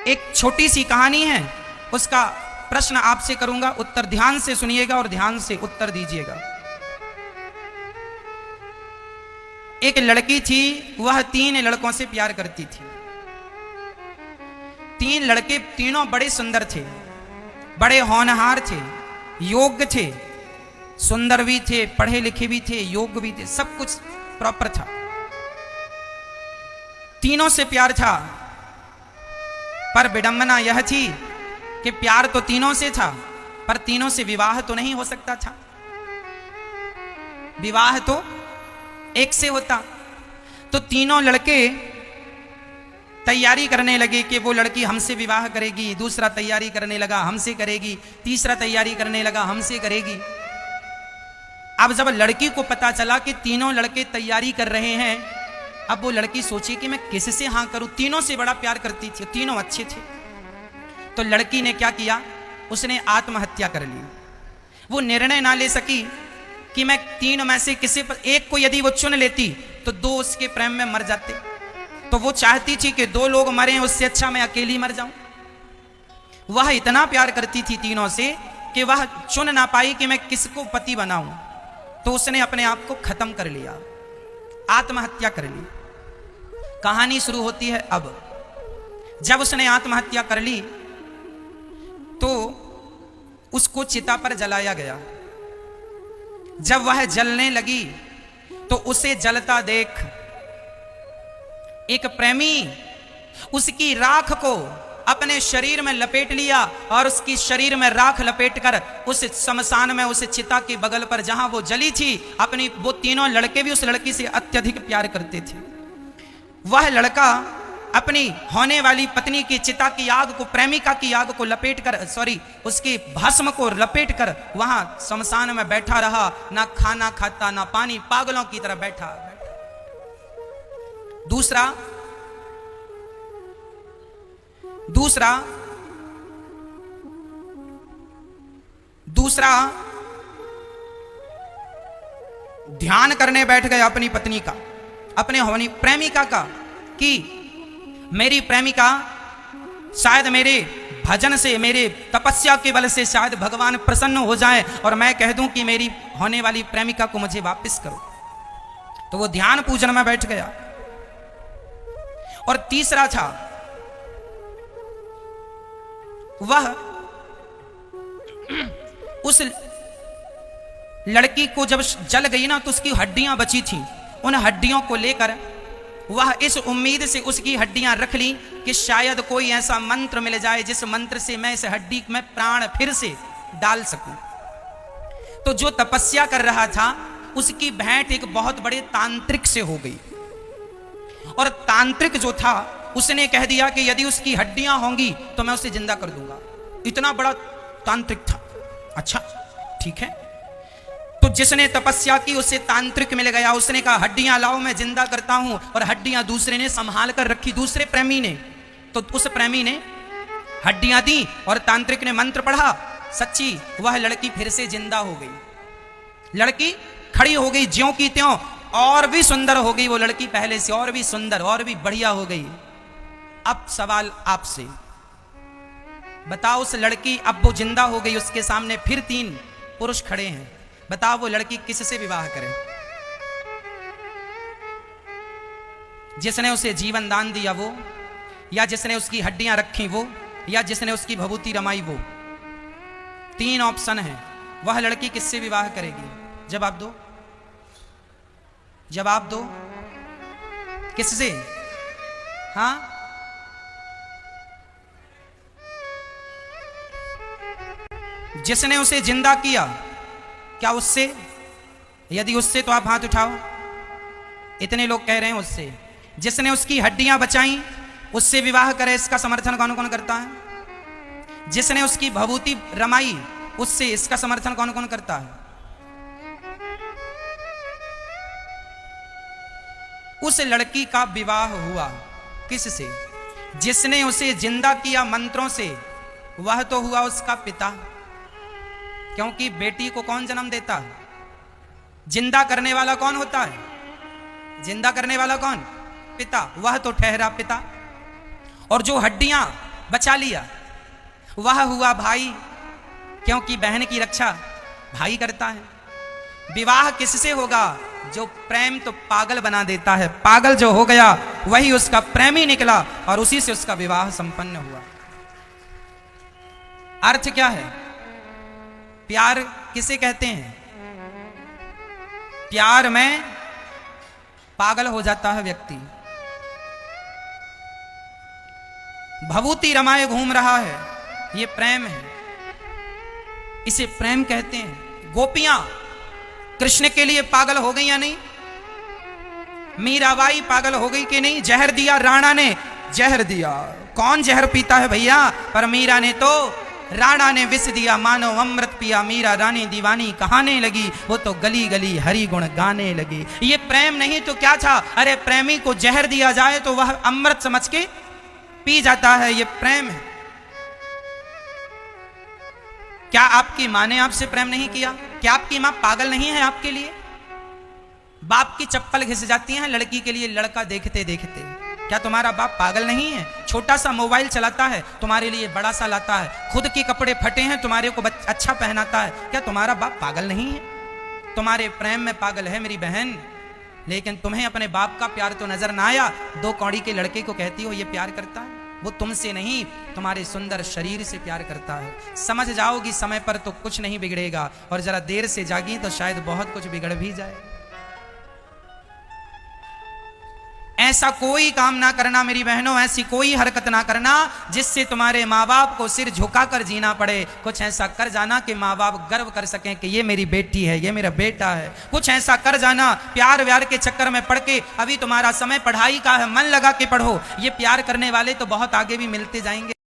एक छोटी सी कहानी है, उसका प्रश्न आपसे करूंगा, उत्तर ध्यान से सुनिएगा और ध्यान से उत्तर दीजिएगा। एक लड़की थी, वह 3 लड़कों से प्यार करती थी। 3 लड़के, तीनों बड़े सुंदर थे, बड़े होनहार थे, योग्य थे, सुंदर भी थे, पढ़े लिखे भी थे, योग्य भी थे, सब कुछ प्रॉपर था। तीनों से प्यार था, पर विडंबना यह थी कि प्यार तो तीनों से था, पर तीनों से विवाह तो नहीं हो सकता था। विवाह तो एक से होता। तो तीनों लड़के तैयारी करने लगे कि वो लड़की हमसे विवाह करेगी, दूसरा तैयारी करने लगा हमसे करेगी, तीसरा तैयारी करने लगा हमसे करेगी। अब जब लड़की को पता चला कि तीनों लड़के तैयारी कर रहे हैं, अब वो लड़की सोची कि मैं किससे हाँ करूं, तीनों से बड़ा प्यार करती थी, तीनों अच्छे थे। तो लड़की ने क्या किया, उसने आत्महत्या कर ली। वो निर्णय ना ले सकी कि मैं तीनों में से किसी पर एक को यदि वो चुन लेती तो 2 उसके प्रेम में मर जाते। तो वो चाहती थी कि 2 लोग मरें, उससे अच्छा मैं अकेली मर जाऊं। वह इतना प्यार करती थी तीनों से कि वह चुन ना पाई कि मैं किसको पति बनाऊं, तो उसने अपने आप को खत्म कर लिया, आत्महत्या कर ली। कहानी शुरू होती है अब। जब उसने आत्महत्या कर ली तो उसको चिता पर जलाया गया। जब वह जलने लगी तो उसे जलता देख एक प्रेमी उसकी राख को अपने शरीर में लपेट लिया और उसकी शरीर में राख लपेटकर उस शमशान में, उस चिता के बगल पर जहां वो जली थी, अपनी वो तीनों लड़के भी उस लड़की से अत्यधिक प्यार करते थे। वह लड़का अपनी होने वाली पत्नी की चिता की आग को, प्रेमिका की आग को लपेटकर, उसकी भस्म को लपेटकर वहां शमशान में बैठा रहा, ना खाना खाता ना पानी, पागलों की तरह बैठा। दूसरा ध्यान करने बैठ गया अपनी पत्नी का, अपने होनी प्रेमिका का, कि मेरी प्रेमिका शायद मेरे भजन से, मेरे तपस्या के बल से शायद भगवान प्रसन्न हो जाए और मैं कह दूं कि मेरी होने वाली प्रेमिका को मुझे वापस करो। तो वो ध्यान पूजन में बैठ गया। और तीसरा था, वह उस लड़की को जब जल गई ना तो उसकी हड्डियां बची थी, उन हड्डियों को लेकर वह इस उम्मीद से उसकी हड्डियां रख ली कि शायद कोई ऐसा मंत्र मिल जाए जिस मंत्र से मैं इस हड्डी में प्राण फिर से डाल सकूं। तो जो तपस्या कर रहा था उसकी भेंट एक बहुत बड़े तांत्रिक से हो गई, और तांत्रिक जो था उसने कह दिया कि यदि उसकी हड्डियां होंगी तो मैं उसे जिंदा कर दूंगा। इतना बड़ा तांत्रिक था। अच्छा ठीक है, तो जिसने तपस्या की उसे तांत्रिक मिल गया। उसने कहा हड्डियां लाओ, मैं जिंदा करता हूं, और हड्डियां दूसरे ने संभाल कर रखी, दूसरे प्रेमी ने। तो उस प्रेमी ने हड्डियां दी और तांत्रिक ने मंत्र पढ़ा, सच्ची वह लड़की फिर से जिंदा हो गई। लड़की खड़ी हो गई ज्यों की त्यों, और भी सुंदर हो गई वो लड़की, पहले से और भी सुंदर, और भी बढ़िया हो गई। अब सवाल आपसे, बताओ उस लड़की, अब वो जिंदा हो गई, उसके सामने फिर 3 पुरुष खड़े हैं, बताओ वो लड़की किससे विवाह करे? जिसने उसे जीवन दान दिया वो, या जिसने उसकी हड्डियां रखी वो, या जिसने उसकी भभूति रमाई वो? 3 ऑप्शन है, वह लड़की किससे विवाह करेगी? जवाब दो, जवाब दो, किससे? हाँ, जिसने उसे जिंदा किया, क्या उससे? यदि उससे तो आप हाथ उठाओ। इतने लोग कह रहे हैं उससे। जिसने उसकी हड्डियां बचाई उससे विवाह करे, इसका समर्थन कौन कौन करता है? जिसने उसकी भभूति रमाई उससे, इसका समर्थन कौन कौन करता है? उस लड़की का विवाह हुआ किससे? जिसने उसे जिंदा किया मंत्रों से, वह तो हुआ उसका पिता, क्योंकि बेटी को कौन जन्म देता है? जिंदा करने वाला कौन होता है? जिंदा करने वाला कौन? पिता। वह तो ठहरा पिता। और जो हड्डियां बचा लिया। वह हुआ भाई, क्योंकि बहन की रक्षा भाई करता है। विवाह किससे होगा? जो प्रेम तो पागल बना देता है, पागल जो हो गया वही उसका प्रेमी निकला और उसी से उसका विवाह संपन्न हुआ। अर्थ क्या है? प्यार किसे कहते हैं? प्यार में पागल हो जाता है व्यक्ति, भभूति रमाए घूम रहा है, ये प्रेम है, इसे प्रेम कहते हैं। गोपियां कृष्ण के लिए पागल हो गई या नहीं? मीराबाई पागल हो गई कि नहीं? जहर दिया राणा ने, जहर दिया, कौन जहर पीता है भैया? पर मीरा ने तो, राणा ने विष दिया, मानो अमृत पिया। मीरा रानी दीवानी कहाने लगी, वो तो गली गली हरि गुण गाने लगी। ये प्रेम नहीं तो क्या था? अरे प्रेमी को जहर दिया जाए तो वह अमृत समझ के पी जाता है, ये प्रेम है। क्या आपकी मां ने आपसे प्रेम नहीं किया? क्या आपकी मां पागल नहीं है आपके लिए? बाप की चप्पल घिस जाती है लड़की के लिए लड़का देखते देखते। क्या तुम्हारा बाप पागल नहीं है? छोटा सा मोबाइल चलाता है, तुम्हारे लिए बड़ा सा लाता है। खुद के कपड़े फटे हैं, तुम्हारे को अच्छा पहनाता है। क्या तुम्हारा बाप पागल नहीं है? तुम्हारे प्रेम में पागल है मेरी बहन, लेकिन तुम्हें अपने बाप का प्यार तो नजर ना आया। 2 कौड़ी के लड़के को कहती हो ये प्यार करता है, वो तुमसे नहीं तुम्हारे सुंदर शरीर से प्यार करता है। समझ जाओगी समय पर तो कुछ नहीं बिगड़ेगा, और जरा देर से जागी तो शायद बहुत कुछ बिगड़ भी जाए। ऐसा कोई काम ना करना मेरी बहनों, ऐसी कोई हरकत ना करना जिससे तुम्हारे माँ बाप को सिर झुकाकर जीना पड़े। कुछ ऐसा कर जाना कि माँ बाप गर्व कर सकें कि ये मेरी बेटी है, ये मेरा बेटा है। कुछ ऐसा कर जाना, प्यार व्यार के चक्कर में पड़ के, अभी तुम्हारा समय पढ़ाई का है, मन लगा के पढ़ो। ये प्यार करने वाले तो बहुत आगे भी मिलते जाएंगे।